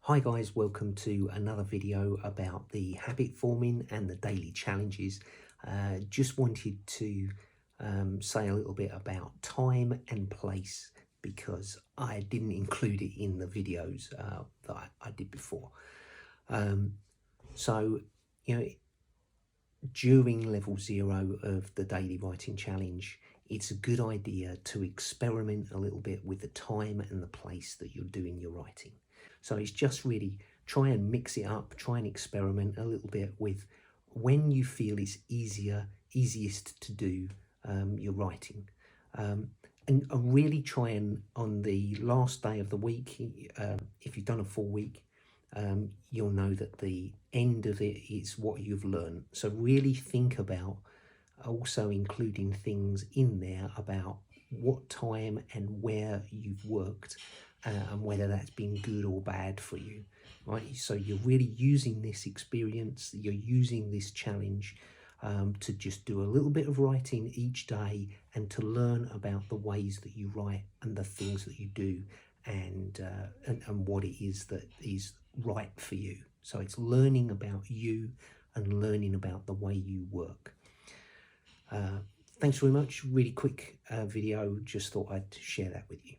Hi guys, welcome to another video about the habit forming and the daily challenges. Just wanted to say a little bit about time and place because I didn't include it in the videos that I did before. So, you know, during level 0 of the daily writing challenge, it's a good idea to experiment a little bit with the time and the place that you're doing your writing. So it's just really try and mix it up, try and experiment a little bit with when you feel it's easiest to do your writing. And really try and, on the last day of the week, if you've done a full week, you'll know that the end of it is what you've learned. So really think about also including things in there about what time and where you've worked and whether that's been good or bad for you, right? So you're really using this experience, you're using this challenge to just do a little bit of writing each day and to learn about the ways that you write and the things that you do and what it is that is right for you. So it's learning about you and learning about the way you work. Thanks very much. Really quick video. Just thought I'd share that with you.